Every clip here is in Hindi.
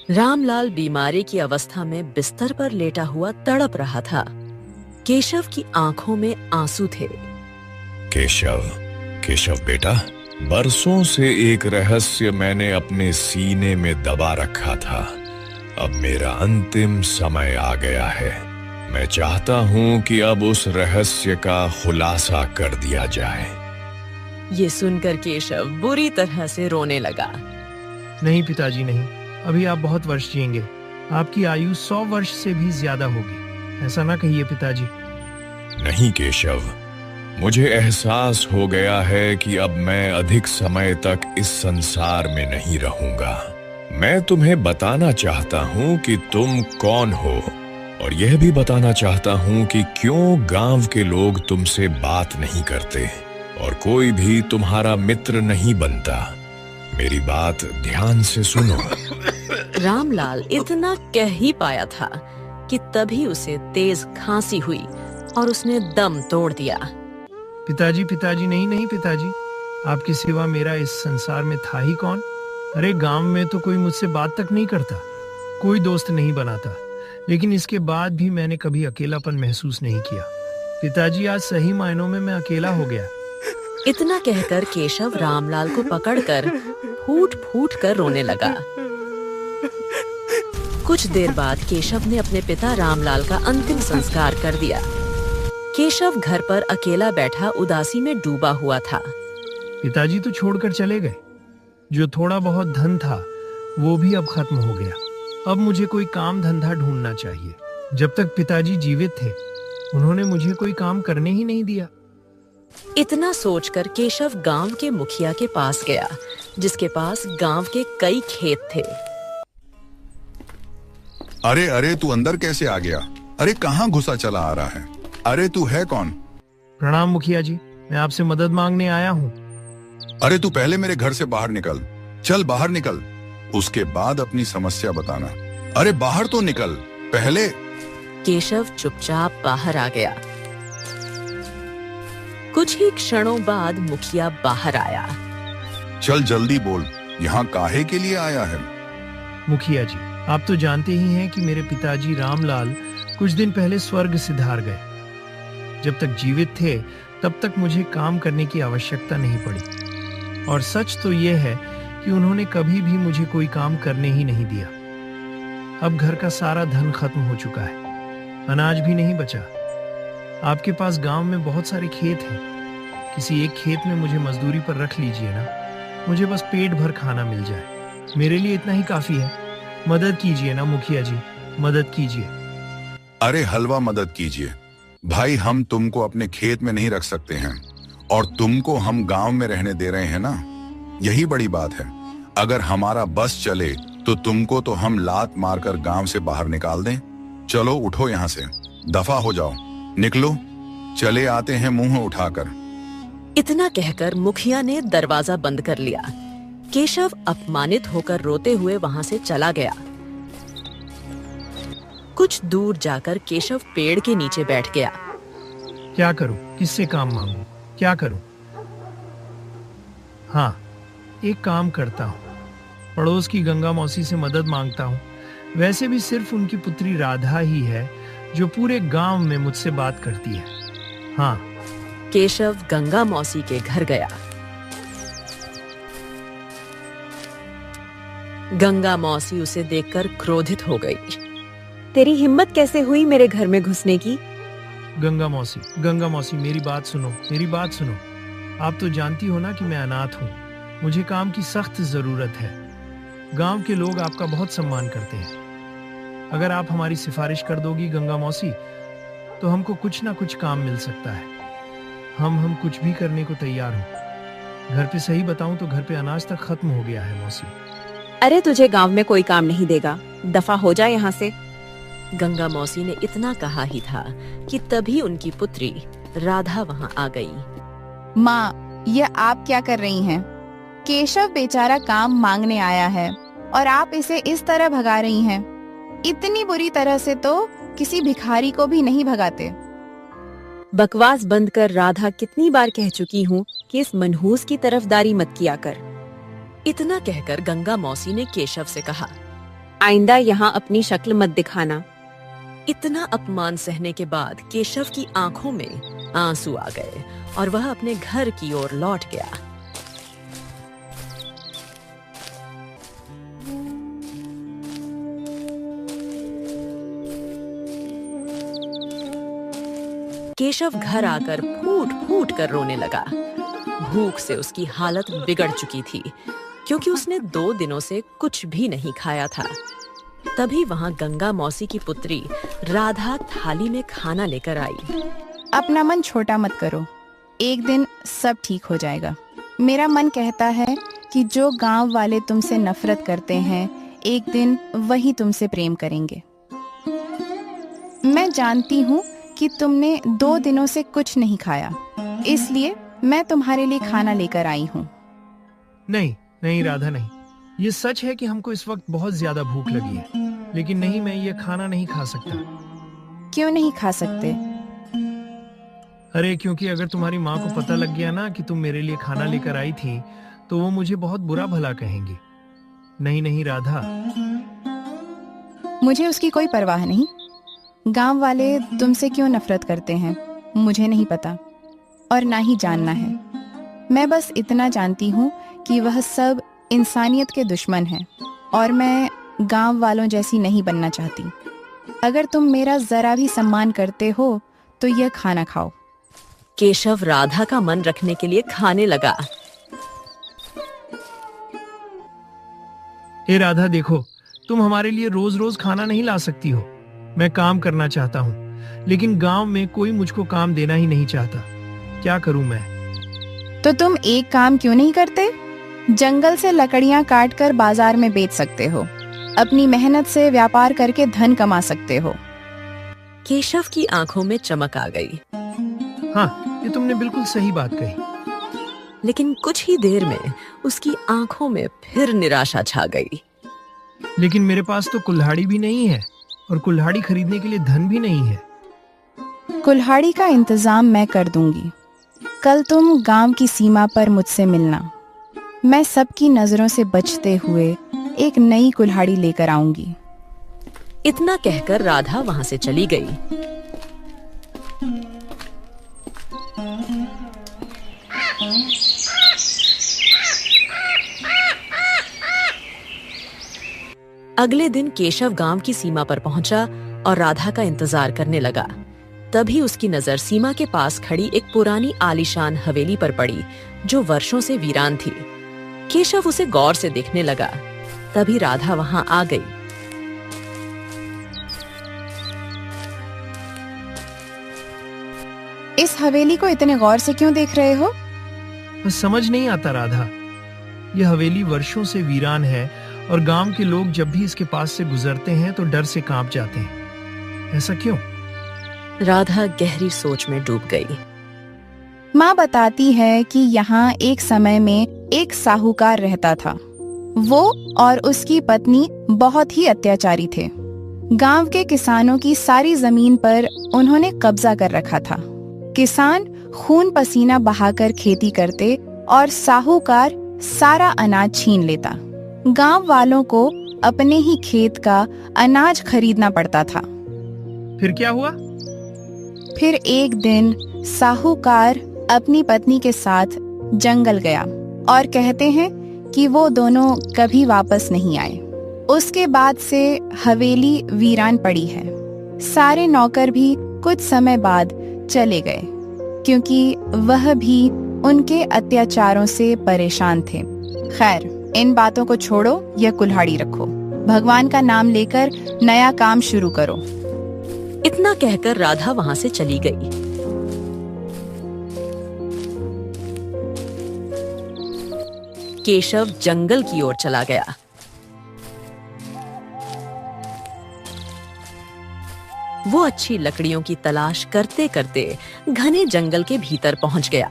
रामलाल बीमारी की अवस्था में बिस्तर पर लेटा हुआ तड़प रहा था। केशव की आंखों में आंसू थे। केशव, केशव बेटा, बरसों से एक रहस्य मैंने अपने सीने में दबा रखा था। अब मेरा अंतिम समय आ गया है। मैं चाहता हूं कि अब उस रहस्य का खुलासा कर दिया जाए। ये सुनकर केशव बुरी तरह से रोने लगा। नहीं पिताजी नहीं, अभी आप बहुत वर्ष जिएंगे। आपकी आयु 100 वर्ष से भी ज्यादा होगी। ऐसा ना कहिए पिताजी। नहीं केशव, मुझे एहसास हो गया है कि अब मैं अधिक समय तक इस संसार में नहीं रहूंगा। मैं तुम्हें बताना चाहता हूं कि तुम कौन हो, और यह भी बताना चाहता हूं कि क्यों गांव के लोग तुमसे बात नहीं करते और कोई भी तुम्हारा मित्र नहीं बनता। मेरी बात ध्यान से सुनो। रामलाल इतना कह ही पाया था कि तभी उसे तेज खांसी हुई और उसने दम तोड़ दिया। पिताजी पिताजी नहीं नहीं पिताजी, आपके सिवा मेरा इस संसार में था ही कौन। अरे गांव में तो कोई मुझसे बात तक नहीं करता, कोई दोस्त नहीं बनाता, लेकिन इसके बाद भी मैंने कभी अकेलापन महसूस नहीं किया। पिताजी आज सही मायनों में मैं अकेला हो गया। इतना कहकर केशव रामलाल को पकड़कर फूट फूट कर रोने लगा। कुछ देर बाद केशव ने अपने पिता रामलाल का अंतिम संस्कार कर दिया। केशव घर पर अकेला बैठा उदासी में डूबा हुआ था। पिताजी तो छोड़कर चले गए। जो थोड़ा बहुत धन था वो भी अब खत्म हो गया। अब मुझे कोई काम धंधा ढूंढना चाहिए। जब तक पिताजी जीवित थे उन्होंने मुझे कोई काम करने ही नहीं दिया। इतना सोचकर केशव गांव के मुखिया के पास गया, जिसके पास गांव के कई खेत थे। अरे अरे, तू अंदर कैसे आ गया? अरे कहाँ घुसा चला आ रहा है? अरे तू है कौन? प्रणाम मुखिया जी, मैं आपसे मदद मांगने आया हूँ। अरे तू पहले मेरे घर से बाहर निकल। चल बाहर निकल, उसके बाद अपनी समस्या बताना। अरे बाहर तो निकल पहले। केशव चुपचाप बाहर आ गया। कुछ ही क्षणों बाद मुखिया बाहर आया। चल जल्दी बोल, यहाँ काहे के लिए आया है? मुखिया जी, आप तो जानते ही हैं कि मेरे पिताजी रामलाल कुछ दिन पहले स्वर्ग सिधार गए। जब तक जीवित थे तब तक मुझे काम करने की आवश्यकता नहीं पड़ी, और सच तो यह है कि उन्होंने कभी भी मुझे कोई काम करने ही नहीं दिया। अब घर का सारा धन खत्म हो चुका है, अनाज भी नहीं बचा। आपके पास गांव में बहुत सारे खेत हैं, किसी एक खेत में मुझे मजदूरी पर रख लीजिए ना। मुझे बस पेट भर खाना मिल जाए, मेरे लिए इतना ही काफी है। मदद कीजिए ना मुखिया जी, मदद कीजिए। अरे हलवा मदद कीजिए भाई, हम तुमको अपने खेत में नहीं रख सकते हैं और तुमको हम गांव में रहने दे रहे हैं ना, यही बड़ी बात है। अगर हमारा बस चले तो तुमको तो हम लात मारकर गांव से बाहर निकाल दें। चलो उठो यहाँ से, दफा हो जाओ, निकलो, चले आते हैं मुंह उठाकर। इतना कहकर मुखिया ने दरवाजा बंद कर लिया। केशव अपमानित होकर रोते हुए वहां से चला गया। कुछ दूर जाकर केशव पेड़ के नीचे बैठ गया। क्या करूं, किससे काम मांगूं, क्या करूं? हाँ, एक काम करता हूँ, पड़ोस की गंगा मौसी से मदद मांगता हूँ। वैसे भी सिर्फ उनकी पुत्री राधा ही है जो पूरे गांव में मुझसे बात करती है। हाँ। केशव गंगा मौसी के घर गया। गंगा मौसी उसे देखकर क्रोधित हो गई। तेरी हिम्मत कैसे हुई मेरे घर में घुसने की? गंगा मौसी मेरी बात सुनो, मेरी बात सुनो। आप तो जानती हो ना कि मैं अनाथ हूँ, मुझे काम की सख्त जरूरत है। गांव के लोग आपका बहुत सम्मान करते हैं। अगर आप हमारी सिफारिश कर दोगी गंगा मौसी, तो हमको कुछ ना कुछ काम मिल सकता है। हम कुछ भी करने को तैयार हो। घर पे सही बताऊं तो घर पे अनाज तक खत्म हो गया है मौसी। अरे तुझे गांव में कोई काम नहीं देगा, दफा हो जा यहाँ से। गंगा मौसी ने इतना कहा ही था कि तभी उनकी पुत्री राधा वहां आ गई। माँ, ये आप क्या कर रही हैं? केशव बेचारा काम मांगने आया है और आप इसे इस तरह भगा रही हैं। इतनी बुरी तरह से तो किसी भिखारी को भी नहीं भगाते। बकवास बंद कर। राधा, कितनी बार कह चुकी हूँ कि इस मनहूस की तरफदारी मत किया कर। इतना कहकर गंगा मौसी ने केशव से कहा, आइंदा यहाँ अपनी शक्ल मत दिखाना। इतना अपमान सहने के बाद केशव की आंखों में आंसू आ गए और वह अपने घर की ओर लौट गया। केशव घर आकर फूट फूट कर रोने लगा। भूख से उसकी हालत बिगड़ चुकी थी क्योंकि उसने 2 दिनों से कुछ भी नहीं खाया था। तभी वहां गंगा मौसी की पुत्री राधा थाली में खाना लेकर आई। अपना मन छोटा मत करो, एक दिन सब ठीक हो जाएगा। मेरा मन कहता है कि जो गांव वाले तुमसे नफरत करते हैं, एक दिन वही तुमसे प्रेम करेंगे। मैं जानती हूँ कि तुमने 2 दिनों से कुछ नहीं खाया, इसलिए मैं तुम्हारे लिए खाना लेकर आई हूँ। नहीं नहीं राधा, नहीं। ये सच है कि हमको इस वक्त बहुत ज्यादा भूख लगी है, लेकिन नहीं, मैं ये खाना नहीं खा सकता। क्यों नहीं खा सकते? अरे क्योंकि अगर तुम्हारी माँ को पता लग गया ना कि तुम मेरे लिए खाना लेकर आई थी, तो वो मुझे बहुत बुरा भला कहेंगी। नहीं नहीं राधा। मुझे उसकी कोई परवाह नहीं। गांव वाले तुमसे क्यों नफरत करते हैं मुझे नहीं पता और ना ही जानना है। मैं बस इतना जानती हूँ कि वह सब इंसानियत के दुश्मन हैं और मैं गांव वालों जैसी नहीं बनना चाहती। अगर तुम मेरा जरा भी सम्मान करते हो तो यह खाना खाओ। केशव राधा का मन रखने के लिए खाने लगा। ए राधा, देखो, तुम हमारे लिए रोज रोज खाना नहीं ला सकती हो। मैं काम करना चाहता हूँ, लेकिन गांव में कोई मुझको काम देना ही नहीं चाहता। क्या करूं मैं? तो तुम एक काम क्यों नहीं करते? जंगल से लकड़ियां काटकर बाजार में बेच सकते हो। अपनी मेहनत से व्यापार करके धन कमा सकते हो। केशव की आंखों में चमक आ गई। हाँ, ये तुमने बिल्कुल सही बात कही। लेकिन कुछ ही देर में उसकी आंखों में फिर निराशा छा गई। लेकिन मेरे पास तो कुल्हाड़ी भी नहीं है और कुल्हाड़ी खरीदने के लिए धन भी नहीं है। कुल्हाड़ी का इंतजाम मैं कर दूंगी। कल तुम गांव की सीमा पर मुझसे मिलना। मैं सबकी नजरों से बचते हुए एक नई कुल्हाड़ी लेकर आऊंगी। इतना कहकर राधा वहां से चली गई। अगले दिन केशव गांव की सीमा पर पहुंचा और राधा का इंतजार करने लगा। तभी उसकी नजर सीमा के पास खड़ी एक पुरानी आलीशान हवेली पर पड़ी जो वर्षों से वीरान थी। केशव उसे गौर से देखने लगा। तभी राधा वहां आ गई। इस हवेली को इतने गौर से क्यों देख रहे हो? बस समझ नहीं आता राधा। यह हवेली वर्षों से वीरान है और गांव के लोग जब भी इसके पास से गुजरते हैं तो डर से कांप जाते हैं। ऐसा क्यों? राधा गहरी सोच में डूब गई। माँ बताती है कि यहाँ एक समय में एक साहूकार रहता था। वो और उसकी पत्नी बहुत ही अत्याचारी थे। गांव के किसानों की सारी जमीन पर उन्होंने कब्जा कर रखा था। किसान खून पसीना बहाकर खेती करते और साहूकार सारा अनाज छीन लेता। गांव वालों को अपने ही खेत का अनाज खरीदना पड़ता था। फिर क्या हुआ? फिर एक दिन साहूकार अपनी पत्नी के साथ जंगल गया और कहते हैं कि वो दोनों कभी वापस नहीं आए। उसके बाद से हवेली वीरान पड़ी है। सारे नौकर भी कुछ समय बाद चले गए क्योंकि वह भी उनके अत्याचारों से परेशान थे। खैर, इन बातों को छोड़ो, यह कुल्हाड़ी रखो। भगवान का नाम लेकर नया काम शुरू करो। इतना कहकर राधा वहां से चली गई। केशव जंगल की ओर चला गया। वो अच्छी लकड़ियों की तलाश करते करते घने जंगल के भीतर पहुंच गया।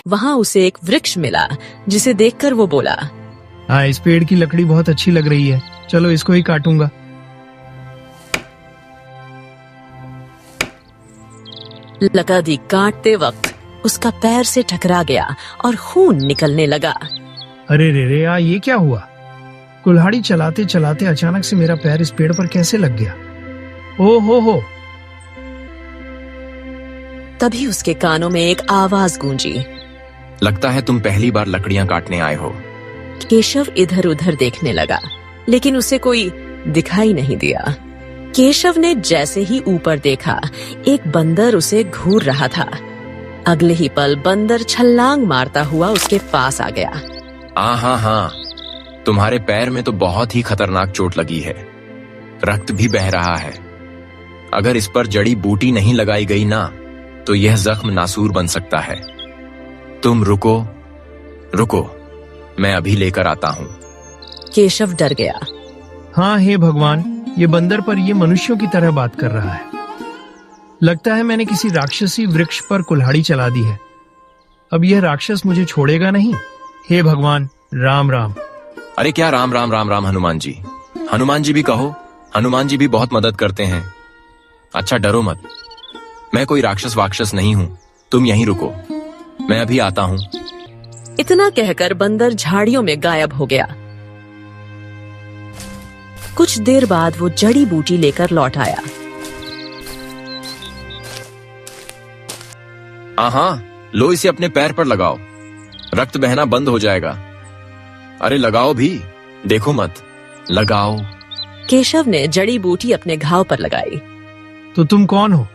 वहां उसे एक वृक्ष मिला जिसे देखकर वो बोला, हाँ, इस पेड़ की लकड़ी बहुत अच्छी लग रही है, चलो इसको ही काटूंगा। लकड़ी काटते वक्त उसका पैर से टकरा गया और खून निकलने लगा। अरे रे रे, ये क्या हुआ? कुल्हाड़ी चलाते चलाते अचानक से मेरा पैर इस पेड़ पर कैसे लग गया? ओ हो। तभी उसके कानों में एक आवाज गूंजी। लगता है तुम पहली बार लकड़ियां काटने आए हो। केशव इधर उधर देखने लगा, लेकिन उसे कोई दिखाई नहीं दिया। केशव ने जैसे ही ऊपर देखा, एक बंदर उसे घूर रहा था। अगले ही पल बंदर छलांग मारता हुआ उसके पास आ गया। हाँ, तुम्हारे पैर में तो बहुत ही खतरनाक चोट लगी है, रक्त भी बह रहा है। अगर इस पर जड़ी बूटी नहीं लगाई गई ना, तो यह जख्म नासूर बन सकता है। तुम रुको, मैं अभी लेकर आता हूँ। केशव डर गया। हाँ हे भगवान, ये बंदर पर ये मनुष्यों की तरह बात कर रहा है। लगता है मैंने किसी राक्षसी वृक्ष पर कुल्हाड़ी चला दी है। अब यह राक्षस मुझे छोड़ेगा नहीं। हे भगवान, राम राम। अरे क्या राम राम राम राम? हनुमान जी भी कहो। हनुमान जी भी बहुत मदद करते हैं। अच्छा डरो मत, मैं कोई राक्षस वाक्षस नहीं हूँ। तुम यहीं रुको, मैं अभी आता हूँ। इतना कहकर बंदर झाड़ियों में गायब हो गया। कुछ देर बाद वो जड़ी बूटी लेकर लौट आया। हाँ, लो इसे अपने पैर पर लगाओ, रक्त बहना बंद हो जाएगा। अरे लगाओ भी, देखो मत, लगाओ। केशव ने जड़ी बूटी अपने घाव पर लगाई। तो तुम कौन हो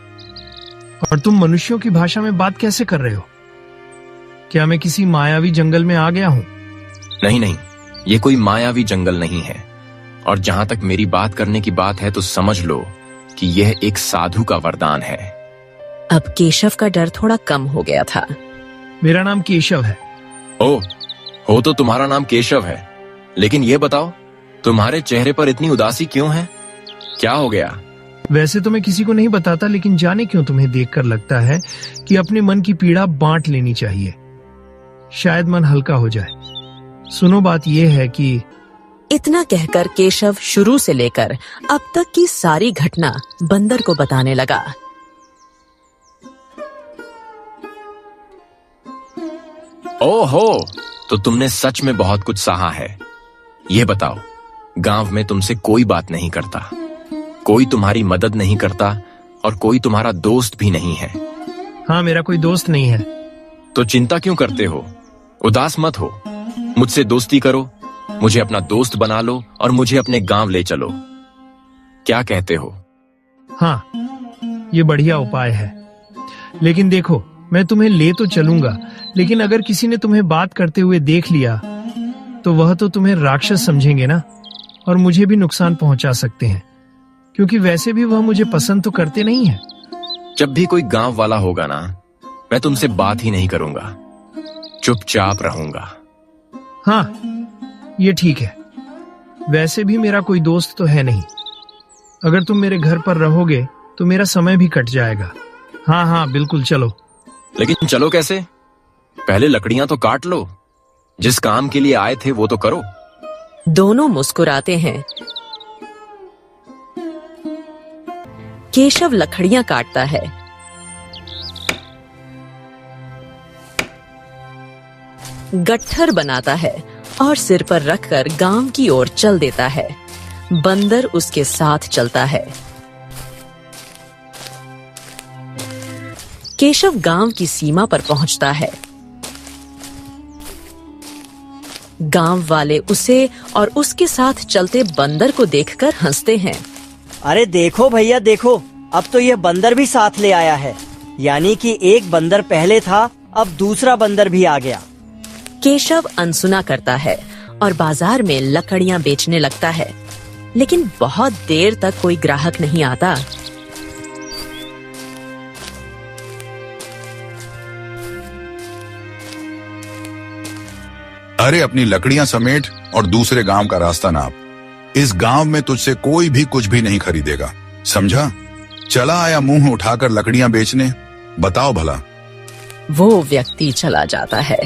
और तुम मनुष्यों की भाषा में बात कैसे कर रहे हो? क्या मैं किसी मायावी जंगल में आ गया हूँ? नहीं, ये कोई मायावी जंगल नहीं है। और जहां तक मेरी बात करने की बात है, तो समझ लो कि यह एक साधु का वरदान है। अब केशव का डर थोड़ा कम हो गया था। मेरा नाम केशव है। हो तो तुम्हारा नाम केशव है, लेकिन यह बताओ, तुम्हारे चेहरे पर इतनी उदासी क्यों है? क्या हो गया? वैसे तो मैं किसी को नहीं बताता, लेकिन जाने क्यों तुम्हें देखकर लगता है कि अपने मन की पीड़ा बांट लेनी चाहिए, शायद मन हल्का हो जाए। सुनो, बात यह है कि इतना कहकर केशव शुरू से लेकर अब तक की सारी घटना बंदर को बताने लगा। ओहो, तो तुमने सच में बहुत कुछ सहा है। ये बताओ, गांव में तुमसे कोई बात नहीं करता, कोई तुम्हारी मदद नहीं करता और कोई तुम्हारा दोस्त भी नहीं है। हाँ, मेरा कोई दोस्त नहीं है। तो चिंता क्यों करते हो? उदास मत हो, मुझसे दोस्ती करो, मुझे अपना दोस्त बना लो और मुझे अपने गांव ले चलो। क्या कहते हो? हाँ, ये बढ़िया उपाय है। लेकिन देखो, मैं तुम्हें ले तो चलूंगा, लेकिन अगर किसी ने तुम्हें बात करते हुए देख लिया तो वह तो तुम्हें राक्षस समझेंगे ना, और मुझे भी नुकसान पहुंचा सकते हैं, क्योंकि वैसे भी वह मुझे पसंद तो करते नहीं है। जब भी कोई गांव वाला होगा ना, मैं तुमसे बात ही नहीं करूंगा, चुपचाप रहूंगा। हाँ, ये ठीक है। वैसे भी मेरा कोई दोस्त तो है नहीं। अगर तुम मेरे घर पर रहोगे तो मेरा समय भी कट जाएगा। हाँ, बिल्कुल, चलो। लेकिन चलो कैसे? पहले लकड़ियां तो काट लो, जिस काम के लिए आए थे वो तो करो। दोनों मुस्कुराते हैं। केशव लकड़ियां काटता है। गट्ठर बनाता है और सिर पर रखकर गांव की ओर चल देता है। बंदर उसके साथ चलता है। केशव गांव की सीमा पर पहुंचता है। गांव वाले उसे और उसके साथ चलते बंदर को देखकर हंसते हैं। अरे देखो भैया देखो, अब तो यह बंदर भी साथ ले आया है। यानी कि एक बंदर पहले था, अब दूसरा बंदर भी आ गया। केशव अनसुना करता है और बाजार में लकड़ियां बेचने लगता है, लेकिन बहुत देर तक कोई ग्राहक नहीं आता। अरे अपनी लकड़ियां समेट और दूसरे गांव का रास्ता नाप। इस गांव में तुझसे कोई भी कुछ भी नहीं खरीदेगा, समझा? चला आया मुंह उठाकर लकड़ियां बेचने, बताओ भला। वो व्यक्ति चला जाता है।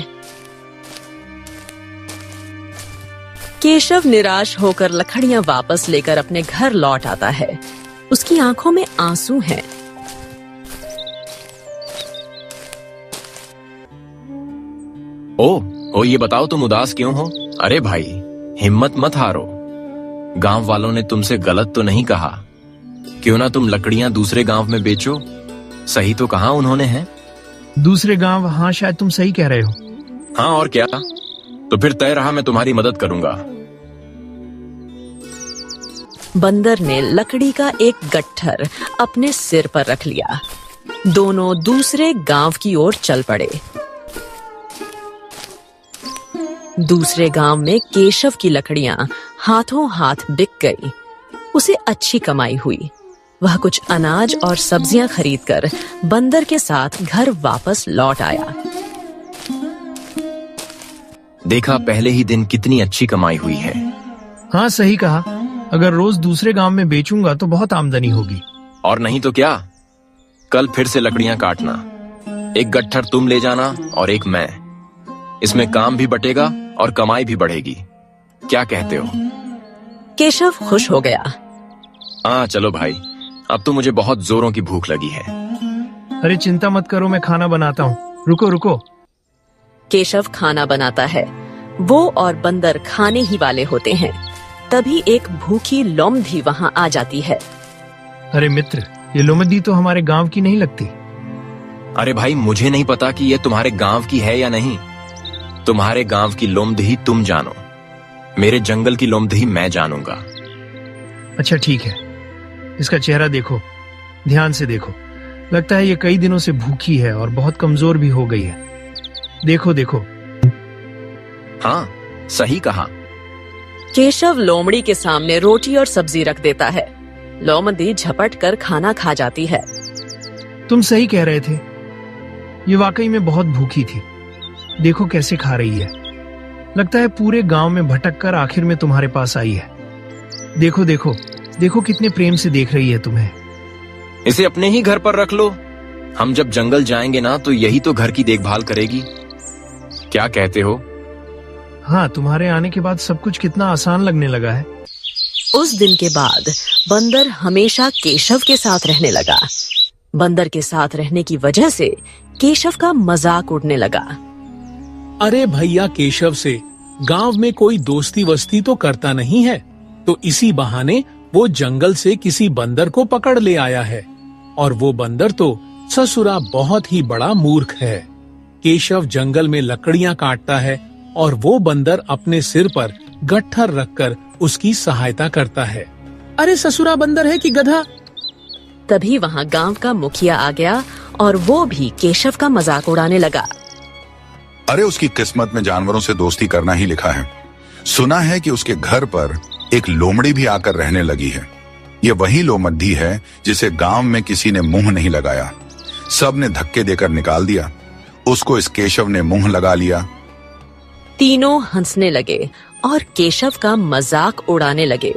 केशव निराश होकर लकड़ियां वापस लेकर अपने घर लौट आता है। उसकी आंखों में आंसू हैं। ओ ये बताओ तुम उदास क्यों हो? अरे भाई, हिम्मत मत हारो। गांव वालों ने तुमसे गलत तो नहीं कहा। क्यों ना तुम लकड़ियां दूसरे गांव में बेचो। सही तो कहा उन्होंने है। दूसरे गांव? हाँ, शायद तुम सही कह रहे हो। हाँ और क्या, तो फिर तय रहा मैं तुम्हारी मदद करूंगा। बंदर ने लकड़ी का एक गट्ठर अपने सिर पर रख लिया। दोनों दूसरे गांव की ओर चल पड़े। दूसरे गांव में केशव की लकड़ियां हाथों हाथ बिक गई। उसे अच्छी कमाई हुई। वह कुछ अनाज और सब्जियां खरीदकर बंदर के साथ घर वापस लौट आया। देखा, पहले ही दिन कितनी अच्छी कमाई हुई है। हाँ, सही कहा। अगर रोज दूसरे गांव में बेचूंगा तो बहुत आमदनी होगी। और नहीं तो क्या, कल फिर से लकड़ियां काटना। एक गट्ठर तुम ले जाना और एक मैं। इसमें काम भी बटेगा और कमाई भी बढ़ेगी। क्या कहते हो? केशव खुश हो गया। हाँ चलो भाई, अब तो मुझे बहुत जोरों की भूख लगी है। अरे चिंता मत करो, मैं खाना बनाता हूँ। रुको रुको। केशव खाना बनाता है। वो और बंदर खाने ही वाले होते हैं। तभी एक भूखी लोमड़ी वहां आ जाती है। अरे मित्र, ये लोमड़ी तो हमारे गांव की नहीं लगती। अरे भाई, मुझे नहीं पता कि ये तुम्हारे गांव की है या नहीं। तुम्हारे गांव की लोमड़ी तुम जानो, मेरे जंगल की लोमड़ी मैं जानूंगा। अच्छा ठीक है। इसका चेहरा देखो, ध्यान से देखो। लगता है ये कई दिनों से भूखी है और बहुत कमजोर भी हो गई है। देखो देखो। हाँ, सही कहा। केशव लोमड़ी के सामने रोटी और सब्जी रख देता है। लोमड़ी झपट कर खाना खा जाती है। तुम सही कह रहे थे, ये वाकई में बहुत भूखी थी। देखो कैसे खा रही है। लगता है पूरे गांव में भटक कर आखिर में तुम्हारे पास आई है। देखो देखो देखो, कितने प्रेम से देख रही है तुम्हें। इसे अपने ही घर पर रख लो। हम जब जंगल जाएंगे ना तो यही तो घर की देखभाल करेगी। क्या कहते हो? हाँ, तुम्हारे आने के बाद सब कुछ कितना आसान लगने लगा है। उस दिन के बाद बंदर हमेशा केशव के साथ रहने लगा। बंदर के साथ रहने की वजह से केशव का मजाक उड़ने लगा। अरे भैया, केशव से गांव में कोई दोस्ती वस्ती तो करता नहीं है, तो इसी बहाने वो जंगल से किसी बंदर को पकड़ ले आया है। और वो बंदर तो ससुरा बहुत ही बड़ा मूर्ख है। केशव जंगल में लकड़ियां काटता है और वो बंदर अपने सिर पर गट्ठर रखकर उसकी सहायता करता है। अरे ससुरा बंदर है कि गधा। तभी वहां गांव का मुखिया आ गया और वो भी केशव का मजाक उड़ाने लगा। अरे उसकी किस्मत में जानवरों से दोस्ती करना ही लिखा है। सुना है कि उसके घर पर एक लोमड़ी भी आकर रहने लगी है। ये वही लोमड़ी है जिसे गांव में किसी ने मुंह नहीं लगाया। सब ने धक्के देकर निकाल दिया। उसको इस केशव ने मुंह लगा लिया। तीनों हंसने लगे और केशव का मजाक उड़ाने लगे।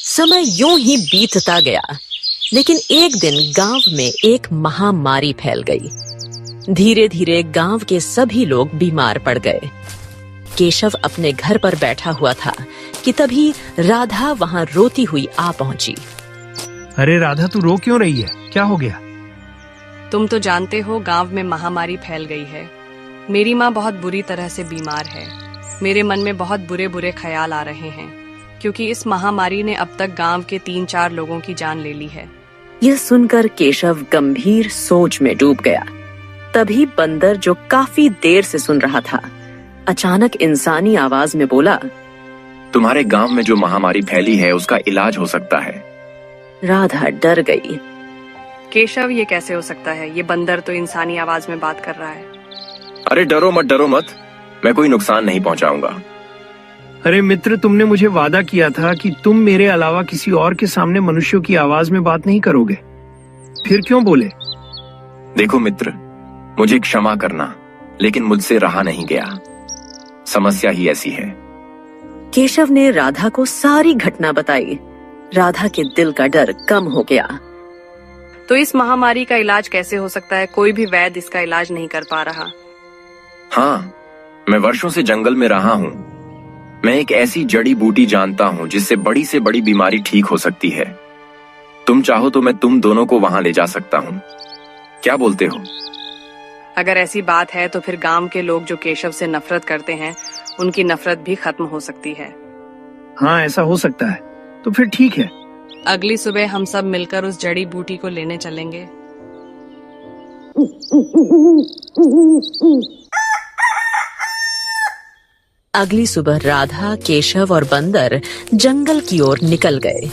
समय यूं ही बीतता गया, लेकिन एक दिन गांव में एक महामारी फैल गई। धीरे धीरे गांव के सभी लोग बीमार पड़ गए। केशव अपने घर पर बैठा हुआ था कि तभी राधा वहां रोती हुई आ पहुंची। अरे राधा, तू रो क्यों रही है? क्या हो गया? तुम तो जानते हो गांव में महामारी फैल गई है। मेरी माँ बहुत बुरी तरह से बीमार है। मेरे मन में बहुत बुरे बुरे ख्याल आ रहे हैं, क्योंकि इस महामारी ने अब तक गांव के 3-4 लोगों की जान ले ली है। यह सुनकर केशव गंभीर सोच में डूब गया। तभी बंदर, जो काफी देर से सुन रहा था, अचानक इंसानी आवाज में बोला, तुम्हारे गांव में जो महामारी फैली है उसका इलाज हो सकता है। राधा डर गई। केशव, ये कैसे हो सकता है? ये बंदर तो इंसानी आवाज में बात कर रहा है। अरे डरो मत, मैं कोई नुकसान नहीं पहुंचाऊंगा। अरे मित्र, तुमने मुझे वादा किया था कि तुम मेरे अलावा किसी और के सामने मनुष्यों की आवाज में बात नहीं करोगे। फिर क्यों बोले? देखो मित्र, मुझे क्षमा करना, लेकिन मुझसे रहा नहीं गया। समस्या ही ऐसी है। केशव ने राधा को सारी घटना बताई। राधा के दिल का डर कम हो गया। तो इस महामारी का इलाज कैसे हो सकता है? कोई भी वैद्य इसका इलाज नहीं कर पा रहा। हाँ, मैं वर्षों से जंगल में रहा हूँ। मैं एक ऐसी जड़ी बूटी जानता हूँ जिससे बड़ी से बड़ी बीमारी ठीक हो सकती है। तुम चाहो तो मैं तुम दोनों को वहां ले जा सकता हूँ। क्या बोलते हो? अगर ऐसी बात है तो फिर गांव के लोग जो केशव से नफरत करते हैं उनकी नफरत भी खत्म हो सकती है। हाँ, ऐसा हो सकता है। तो फिर ठीक है। अगली सुबह हम सब मिलकर उस जड़ी बूटी को लेने चलेंगे। अगली सुबह राधा, केशव और बंदर जंगल की ओर निकल गए।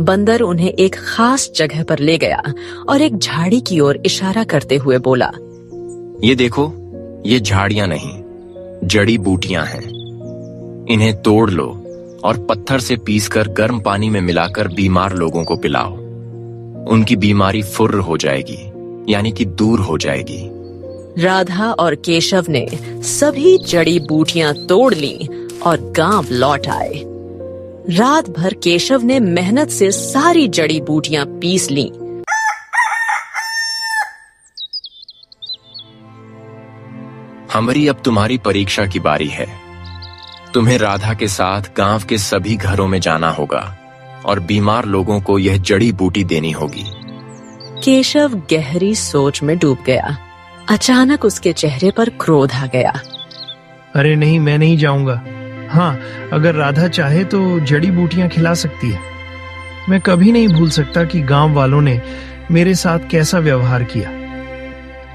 बंदर उन्हें एक खास जगह पर ले गया और एक झाड़ी की ओर इशारा करते हुए बोला, ये देखो, ये झाड़ियां नहीं, जड़ी बूटियां हैं। इन्हें तोड़ लो और पत्थर से पीसकर गर्म पानी में मिलाकर बीमार लोगों को पिलाओ। उनकी बीमारी फुर्र हो जाएगी, यानी कि दूर हो जाएगी। राधा और केशव ने सभी जड़ी बूटियां तोड़ ली और गांव लौट आए। रात भर केशव ने मेहनत से सारी जड़ी बूटियां पीस लीं। हमरी, अब तुम्हारी परीक्षा की बारी है। तुम्हें राधा के साथ गांव के सभी घरों में जाना होगा और बीमार लोगों को यह जड़ी बूटी देनी होगी। केशव गहरी सोच में डूब गया। अचानक उसके चेहरे पर क्रोध आ गया। अरे नहीं, मैं नहीं जाऊंगा। हाँ, अगर राधा चाहे तो जड़ी बूटियां खिला सकती है। मैं कभी नहीं भूल सकता कि गांव वालों ने मेरे साथ कैसा व्यवहार किया।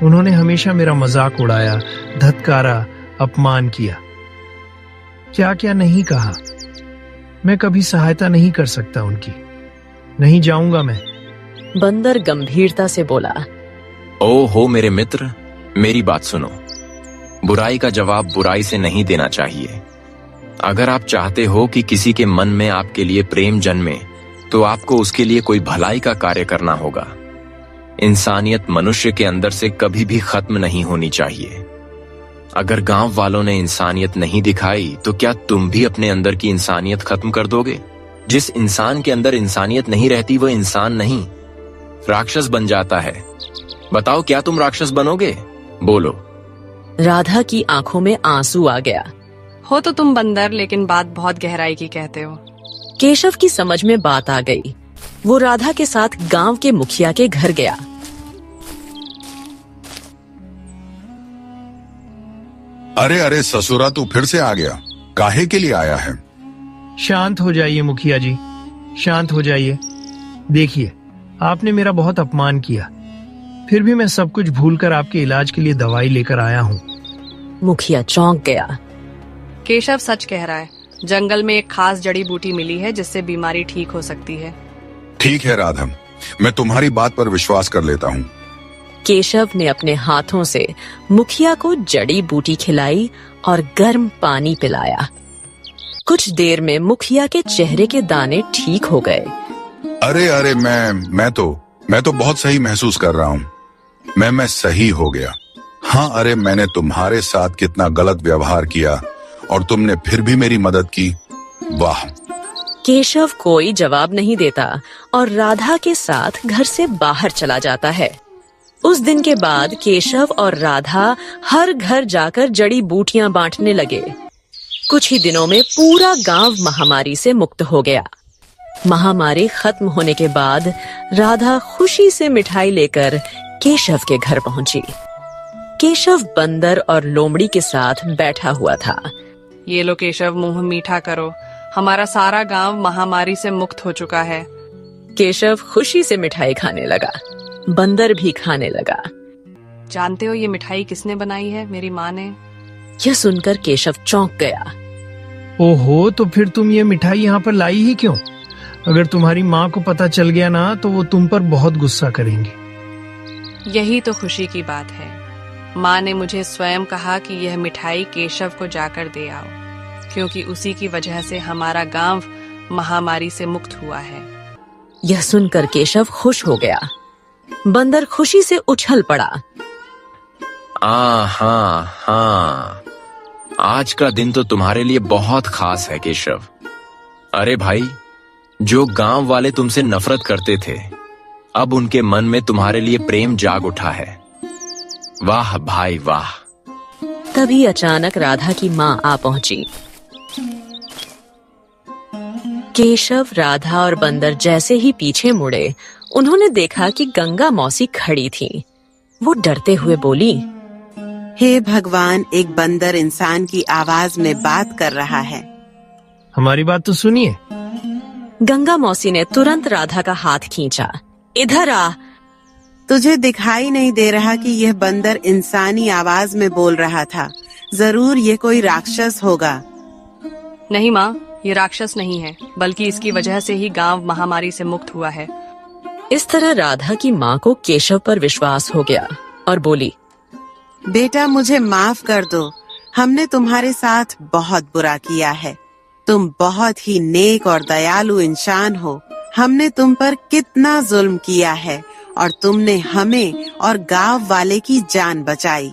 उन्होंने हमेशा मेरा मजाक उड़ाया, धत्कारा, अपमान किया, क्या क्या नहीं कहा। मैं कभी सहायता नहीं कर सकता उनकी। नहीं जाऊंगा मैं। बंदर गंभीरता से बोला, ओ हो मेरे मित्र, मेरी बात सुनो। बुराई का जवाब बुराई से नहीं देना चाहिए। अगर आप चाहते हो कि किसी के मन में आपके लिए प्रेम जन्मे, तो आपको उसके लिए कोई भलाई का कार्य करना होगा। इंसानियत मनुष्य के अंदर से कभी भी खत्म नहीं होनी चाहिए। अगर गांव वालों ने इंसानियत नहीं दिखाई, तो क्या तुम भी अपने अंदर की इंसानियत खत्म कर दोगे? जिस इंसान के अंदर इंसानियत नहीं रहती, वह इंसान नहीं, राक्षस बन जाता है। बताओ, क्या तुम राक्षस बनोगे? बोलो। राधा की आंखों में आंसू आ गया। हो तो तुम बंदर, लेकिन बात बहुत गहराई की कहते हो। केशव की समझ में बात आ गई। वो राधा के साथ गांव के मुखिया के घर गया। अरे अरे ससुरा, तू फिर से आ गया। काहे के लिए आया है? शांत हो जाइए मुखिया जी, शांत हो जाइए। देखिए, आपने मेरा बहुत अपमान किया, फिर भी मैं सब कुछ भूलकर आपके इलाज के लिए दवाई लेकर आया हूँ। मुखिया चौंक गया। केशव सच कह रहा है। जंगल में एक खास जड़ी बूटी मिली है जिससे बीमारी ठीक हो सकती है। ठीक है राधा, मैं तुम्हारी बात पर विश्वास कर लेता हूँ। केशव ने अपने हाथों से मुखिया को जड़ी बूटी खिलाई और गर्म पानी पिलाया। कुछ देर में मुखिया के चेहरे के दाने ठीक हो गए। अरे अरे, मैं तो बहुत सही महसूस कर रहा हूँ। मैं सही हो गया। हाँ, अरे मैंने तुम्हारे साथ कितना गलत व्यवहार किया और तुमने फिर भी मेरी मदद की। वाह। केशव कोई जवाब नहीं देता और राधा के साथ घर से बाहर चला जाता है। उस दिन के बाद केशव और राधा हर घर जाकर जड़ी बूटियां बांटने लगे। कुछ ही दिनों में पूरा गांव महामारी से मुक्त हो गया। महामारी खत्म होने के बाद राधा खुशी से मिठाई लेकर केशव के घर पहुंची। केशव बंदर और लोमड़ी के साथ बैठा हुआ था। ये लो केशव, मुंह मीठा करो। हमारा सारा गांव महामारी से मुक्त हो चुका है। केशव खुशी से मिठाई खाने लगा। बंदर भी खाने लगा। जानते हो ये मिठाई किसने बनाई है? मेरी माँ ने। यह सुनकर केशव चौंक गया। ओहो, तो फिर तुम ये मिठाई यहाँ पर लाई ही क्यों? अगर तुम्हारी माँ को पता चल गया ना, तो वो तुम पर बहुत गुस्सा करेंगी। यही तो खुशी की बात है। माँ ने मुझे स्वयं कहा कि यह मिठाई केशव को जाकर दे आओ, क्योंकि उसी की वजह से हमारा गांव महामारी से मुक्त हुआ है। यह सुनकर केशव खुश हो गया। बंदर खुशी से उछल पड़ा। हाँ, आज का दिन तो तुम्हारे लिए बहुत खास है केशव। अरे भाई, जो गांव वाले तुमसे नफरत करते थे, अब उनके मन में तुम्हारे लिए प्रेम जाग उठा है। वाह भाई वाह। तभी अचानक राधा की माँ आ पहुंची। केशव, राधा और बंदर जैसे ही पीछे मुड़े, उन्होंने देखा कि गंगा मौसी खड़ी थी। वो डरते हुए बोली, हे भगवान, एक बंदर इंसान की आवाज में बात कर रहा है। हमारी बात तो सुनिए। गंगा मौसी ने तुरंत राधा का हाथ खींचा। इधर आ। तुझे दिखाई नहीं दे रहा कि यह बंदर इंसानी आवाज में बोल रहा था? जरूर ये कोई राक्षस होगा। नहीं माँ, ये राक्षस नहीं है, बल्कि इसकी वजह से ही गांव महामारी से मुक्त हुआ है। इस तरह राधा की माँ को केशव पर विश्वास हो गया और बोली, बेटा, मुझे माफ कर दो। हमने तुम्हारे साथ बहुत बुरा किया है। तुम बहुत ही नेक और दयालु इंसान हो। हमने तुम पर कितना जुल्म किया है और तुमने हमें और गांव वाले की जान बचाई।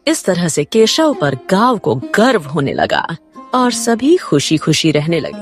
इस तरह से केशव पर गांव को गर्व होने लगा और सभी खुशी खुशी रहने लगे।